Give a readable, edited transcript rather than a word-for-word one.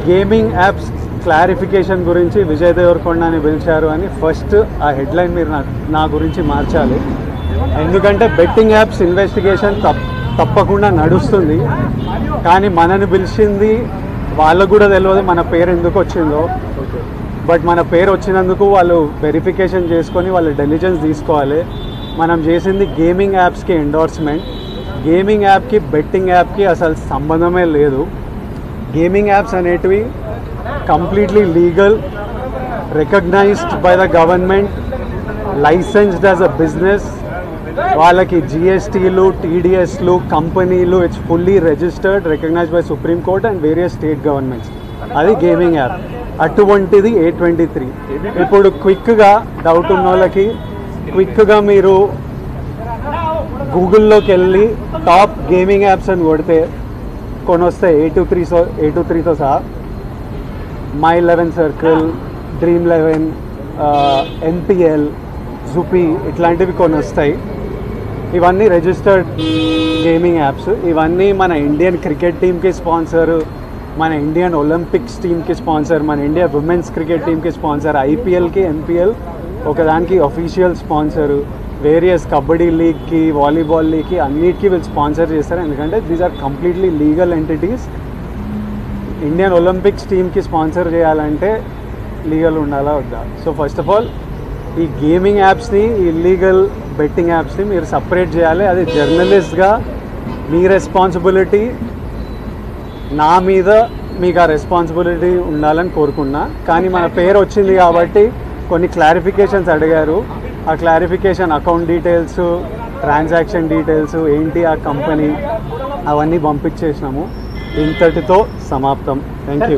Gaming apps clarification గురించి విజయ్ దేవరకొండని పిలిచారు అని ఫస్ట్ ఆ హెడ్లైన్ మీరు నా గురించి మార్చాలి. ఎందుకంటే బెట్టింగ్ యాప్స్ ఇన్వెస్టిగేషన్ తప్పకుండా నడుస్తుంది, కానీ మనని పిలిచింది వాళ్ళకు కూడా తెలియదు మన పేరు ఎందుకు వచ్చిందో. బట్ మన పేరు వచ్చినందుకు వాళ్ళు వెరిఫికేషన్ చేసుకొని వాళ్ళ డెలిజెన్స్ తీసుకోవాలి. మనం చేసింది గేమింగ్ యాప్స్కి ఎండోర్స్మెంట్. గేమింగ్ యాప్కి బెట్టింగ్ యాప్కి అసలు సంబంధమే లేదు. గేమింగ్ యాప్స్ అనేటివి completely legal, recognized by the government, licensed as a business. వాళ్ళకి జిఎస్టీలు, టీడీఎస్లు, కంపెనీలు, it's fully registered, recognized by supreme court and various state governments. అది గేమింగ్ యాప్. అటువంటిది A23. ఇప్పుడు క్విక్గా డౌట్ ఉన్న వాళ్ళకి క్విక్గా మీరు గూగుల్లోకి వెళ్ళి టాప్ గేమింగ్ యాప్స్ అని కొడితే కొన్ని వస్తాయి. A23తో సహా My11 సర్కిల్, Dream11, NPL, జుపీ ఇట్లాంటివి కొన్ని వస్తాయి. ఇవన్నీ రిజిస్టర్డ్ గేమింగ్ యాప్స్. ఇవన్నీ మన ఇండియన్ క్రికెట్ టీమ్కి స్పాన్సర్, మన ఇండియన్ ఒలింపిక్స్ టీమ్కి స్పాన్సర్, మన ఇండియా ఉమెన్స్ క్రికెట్ టీమ్కి స్పాన్సర్, ఐపీఎల్కి, ఎన్పిఎల్ ఒకదానికి అఫీషియల్ స్పాన్సరు, వేరియస్ కబడ్డీ లీగ్కి, వాలీబాల్ లీగ్కి అన్నిటికీ వీళ్ళు స్పాన్సర్ చేస్తారు. ఎందుకంటే these are completely legal entities. Indian Olympics టీమ్కి స్పాన్సర్ చేయాలంటే లీగల్ ఉండాలా వద్దా? సో ఫస్ట్ ఆఫ్ ఆల్ ఈ గేమింగ్ యాప్స్ని, ఇల్లీగల్ బెట్టింగ్ యాప్స్ని మీరు సపరేట్ చేయాలి. అది జర్నలిస్ట్గా మీ రెస్పాన్సిబిలిటీ. నా మీద మీకు ఆ రెస్పాన్సిబిలిటీ ఉండాలని కోరుకున్నా. కానీ మన పేరు వచ్చింది కాబట్టి కొన్ని క్లారిఫికేషన్స్ అడిగారు. ఆ clarification account details, transaction details ఏంటి, ఆ కంపెనీ, అవన్నీ పంపించేసినాము. ఇంతటితో సమాప్తం. Thank you.